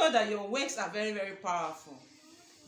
know that your words are very, very powerful.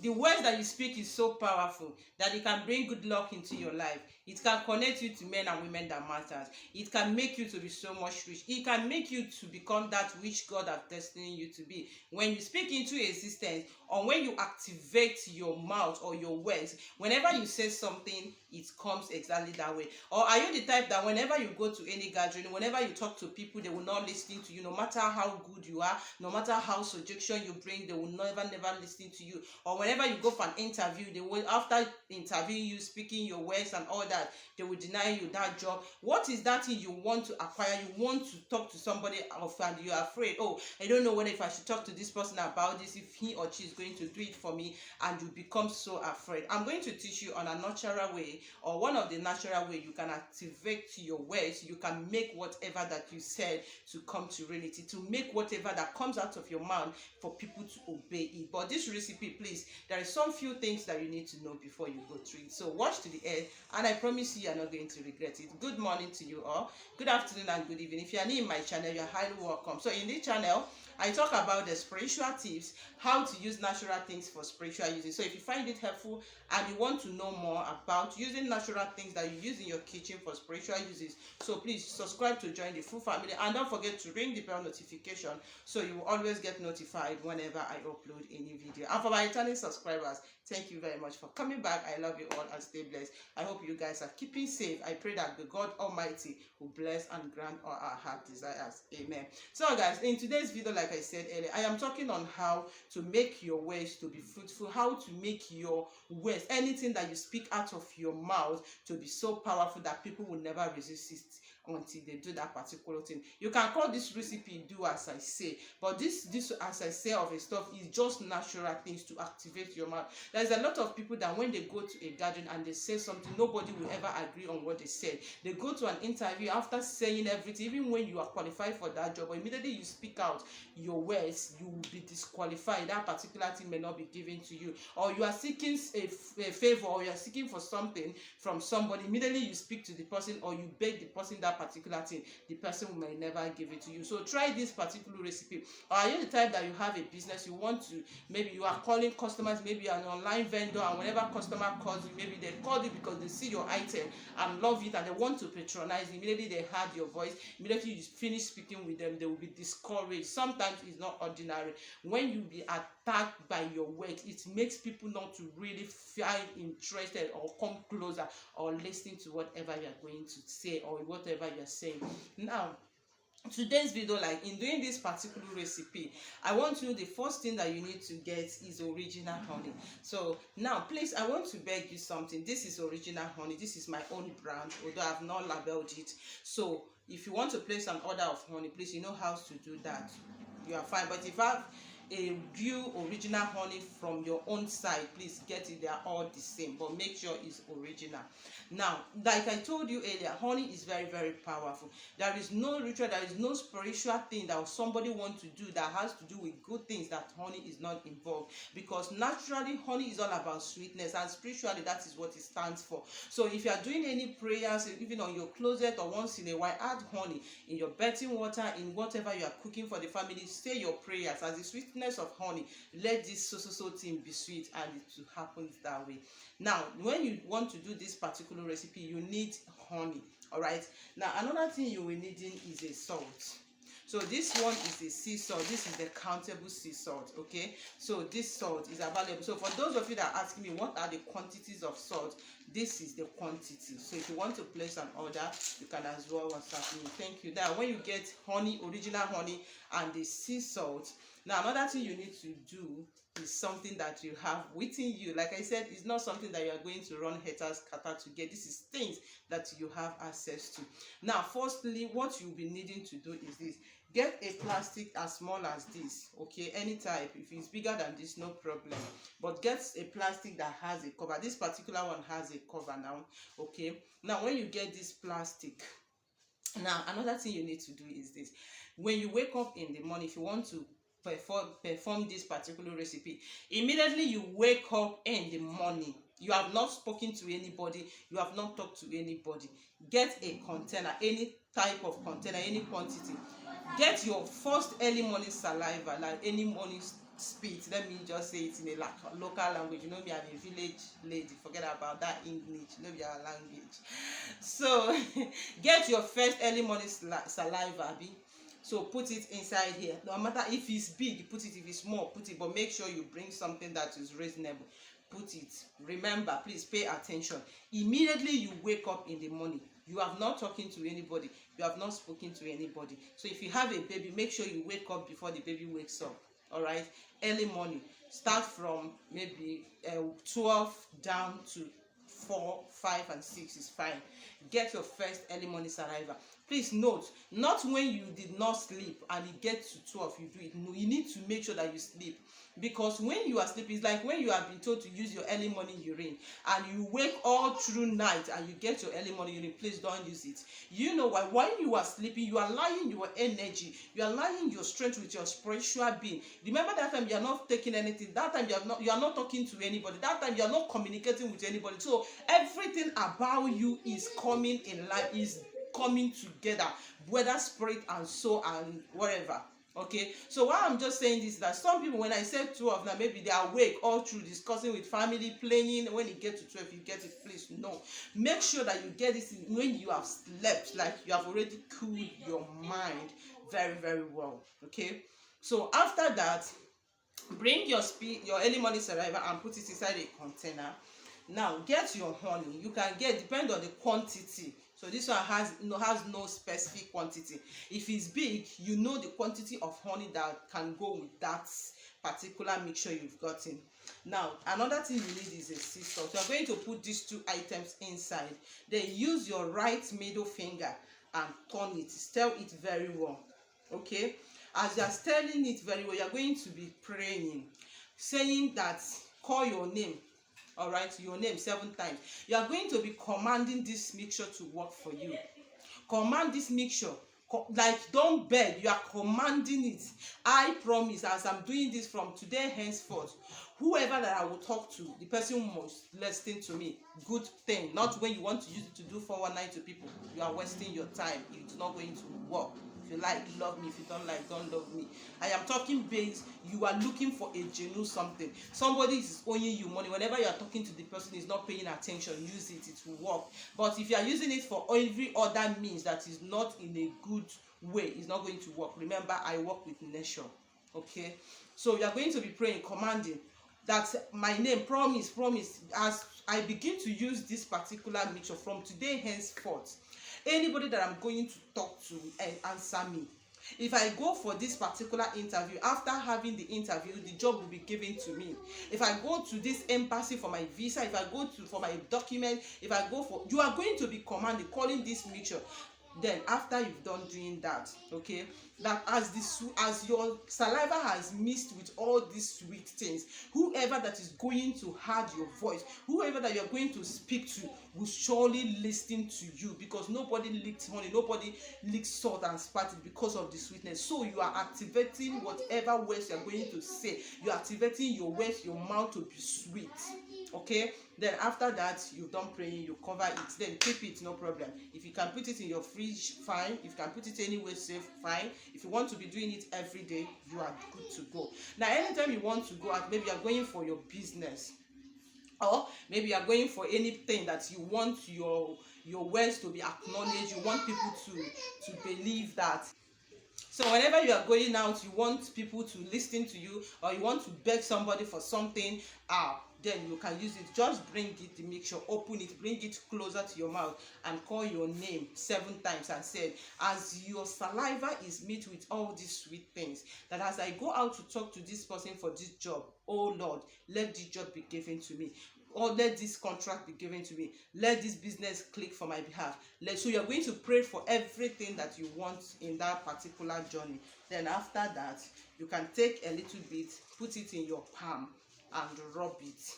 The words that you speak is so powerful that it can bring good luck into your life. It can connect you to men and women that matters. It can make you to be so much rich. It can make you to become that which God has destined you to be. When you speak into existence, or when you activate your mouth or your words, whenever you say something, it comes exactly that way. Or are you the type that whenever you go to any gathering, whenever you talk to people, they will not listen to you, no matter how good you are, no matter how suggestion you bring, they will never listen to you? Or whenever you go for an interview, they will, after interviewing you, speaking your words and all that, they will deny you that job? What is that thing you want to acquire? You want to talk to somebody of, and you're afraid, oh, I don't know whether if I should talk to this person about this, if he or she is going to do it for me, and you become so afraid. I'm going to teach you on a natural way, or one of the natural way you can activate your words. You can make whatever that you said to come to reality, to make whatever that comes out of your mouth for people to obey it. But this recipe, please, there is some few things that you need to know before you go through it. So watch to the end, and I promise you are not going to regret it. Good morning to you all, good afternoon and good evening. If you are new in my channel, you're highly welcome. So in this channel, I talk about the spiritual tips, how to use natural things for spiritual uses. So if you find it helpful and you want to know more about using natural things that you use in your kitchen for spiritual uses, so please subscribe to join the full family, and don't forget to ring the bell notification so you will always get notified whenever I upload any video. And for my returning subscribers, thank you very much for coming back. I love you all and stay blessed. I hope you guys are keeping safe. I pray that the God Almighty will bless and grant all our heart desires. Amen. So guys, in today's video, like I said earlier, I am talking on how to make your words to be fruitful, how to make your words, anything that you speak out of your mouth, to be so powerful that people will never resist it until they do that particular thing. You can call this recipe do as I say, but this as I say of a stuff is just natural things to activate your mouth. There's a lot of people that when they go to a gathering and they say something, nobody will ever agree on what they said. They go to an interview, after saying everything, even when you are qualified for that job, but immediately you speak out your words, you will be disqualified. That particular thing may not be given to you. Or you are seeking a favor, or you are seeking for something from somebody, immediately you speak to the person or you beg the person that particular thing, the person may never give it to you. So try this particular recipe. Or are you the type that you have a business, you want to, maybe you are calling customers, maybe you're an online vendor, and whenever customer calls you, maybe they call you because they see your item and love it and they want to patronize you. Immediately they heard your voice, immediately you finish speaking with them, they will be discouraged. Sometimes it's not ordinary. When you be attacked by your words, it makes people not to really feel interested or come closer or listen to whatever you are going to say or whatever you are saying. Now, today's video, like in doing this particular recipe, I want you, the first thing that you need to get is original honey. So now please, I want to beg you something. This is original honey, this is my own brand, although I've not labeled it. So if you want to place an order of honey, please, you know how to do that, you are fine. But if I have a real original honey from your own side, please get it. They are all the same, but make sure it's original. Now, like I told you earlier, honey is very, very powerful. There is no ritual, there is no spiritual thing that somebody wants to do that has to do with good things that honey is not involved, because naturally honey is all about sweetness, and spiritually that is what it stands for. So if you are doing any prayers, even on your closet or once in a while, add honey in your bathing water, in whatever you are cooking for the family. Say your prayers as the sweetness of honey. Let this so thing be sweet, and it will happen that way. Now, when you want to do this particular recipe, you need honey. All right. Now, another thing you will need is a salt. So this one is a sea salt. This is the countable sea salt. Okay, so this salt is available. So for those of you that are asking me what are the quantities of salt, this is the quantity. So if you want to place an order, you can as well WhatsApp me. Thank you. Now when you get honey, original honey, and the sea salt, now another thing you need to do is something that you have within you. Like I said, it's not something that you are going to run haters scatter to get. This is things that you have access to. Now firstly, what you'll be needing to do is this. Get a plastic as small as this, okay, any type. If it's bigger than this, no problem, but get a plastic that has a cover. This particular one has a cover now. Okay, now when you get this plastic, now another thing you need to do is this. When you wake up in the morning, if you want to perform this particular recipe, immediately you wake up in the morning, you have not spoken to anybody, you have not talked to anybody, get a container, any type of container, any quantity. Get your first early morning saliva, like any morning spit. Let me just say it in a local language. You know me, I'm a village lady. Forget about that English. You know your language. So get your first early morning saliva, abi. So put it inside here. No matter if it's big, put it. If it's small, put it. But make sure you bring something that is reasonable. Put it. Remember, please pay attention. Immediately you wake up in the morning, you have not talking to anybody, you have not spoken to anybody. So if you have a baby, make sure you wake up before the baby wakes up. All right, early morning. Start from maybe 12 down to 4, 5, and 6 is fine. Get your first early morning saliva. Please note, not when you did not sleep and it gets to 12 you do it. No, you need to make sure that you sleep, because when you are sleeping, it's like when you have been told to use your early morning urine and you wake all through night and you get your early morning urine. Please don't use it. You know why? When you are sleeping, you are lying your energy, you are lying your strength with your spiritual being. Remember that time you are not taking anything, that time you are not talking to anybody, that time you are not communicating with anybody. So everything about you is coming in line, is coming together, whether spirit and soul and whatever. Okay, so why I'm just saying this is that some people, when I say 12 now, maybe they are awake all through discussing with family, playing. When you get to 12 you get it. Please no, make sure that you get this when you have slept, like you have already cooled your mind very, very well. Okay, so after that, bring your early morning saliva and put it inside a container. Now get your honey. You can get, depend on the quantity. So this one has no specific quantity. If it's big, you know the quantity of honey that can go with that particular mixture you've gotten. Now another thing you need is a sea salt. You are going to put these two items inside. Then use your right middle finger and turn it. Stir it very well. Okay, as you are stirring it very well, you are going to be praying, saying that, call your name. All right, your name 7 times. You are going to be commanding this mixture to work for you. Command this mixture. Like, don't beg, you are commanding it. I promise, as I'm doing this from today henceforth, whoever that I will talk to, the person must listen to me. Good thing. Not when you want to use it to do 419 to people. You are wasting your time. It's not going to work. If you like, love me. If you don't like, don't love me. I am talking base. You are looking for a genuine something. Somebody is owing you money. Whenever you are talking to the person, is not paying attention, use it. It will work. But if you are using it for every other means that is not in a good way, it's not going to work. Remember, I work with nature. Okay, so you are going to be praying, commanding that my name, promise. As I begin to use this particular mixture from today henceforth, anybody that I'm going to talk to and answer me. If I go for this particular interview, after having the interview, the job will be given to me. If I go to this embassy for my visa, if I go to for my document, if I go for, you are going to be commanded, calling this mixture. Then after you've done doing that, okay, that as your saliva has mixed with all these sweet things, whoever that is going to hear your voice, whoever that you're going to speak to, will surely listen to you, because nobody licked honey, nobody licked salt and spat it because of the sweetness. So you are activating whatever words you're going to say. You're activating your words, your mouth to be sweet. Okay, then after that, you've done praying, you cover it, then keep it, no problem. If you can put it in your fridge, fine. If you can put it anywhere safe, fine. If you want to be doing it every day, you are good to go. Now anytime you want to go out, maybe you're going for your business, or maybe you're going for anything that you want your words to be acknowledged, you want people to believe that. So whenever you are going out, you want people to listen to you, or you want to beg somebody for something, then you can use it. Just bring it, the mixture, open it, bring it closer to your mouth, and call your name 7 times and say, as your saliva is mixed with all these sweet things, that as I go out to talk to this person for this job, oh Lord, let this job be given to me. Or let this contract be given to me. Let this business click for my behalf. So you're going to pray for everything that you want in that particular journey. Then after that, you can take a little bit, put it in your palm and rub it.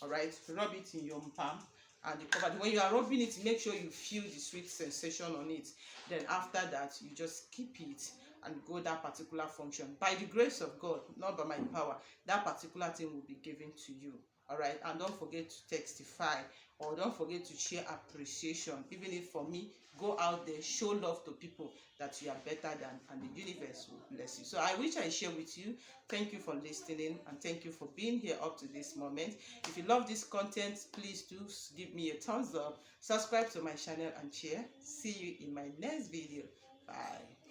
All right, rub it in your palm and the cover. When you are rubbing it, make sure you feel the sweet sensation on it. Then after that, you just keep it and go that particular function. By the grace of God, not by my power, that particular thing will be given to you. All right, and don't forget to testify, or don't forget to share appreciation. Even if for me, go out there, show love to people that you are better than, and the universe will bless you. So I wish I share with you. Thank you for listening, and thank you for being here up to this moment. If you love this content, please do give me a thumbs up, subscribe to my channel, and share. See you in my next video. Bye.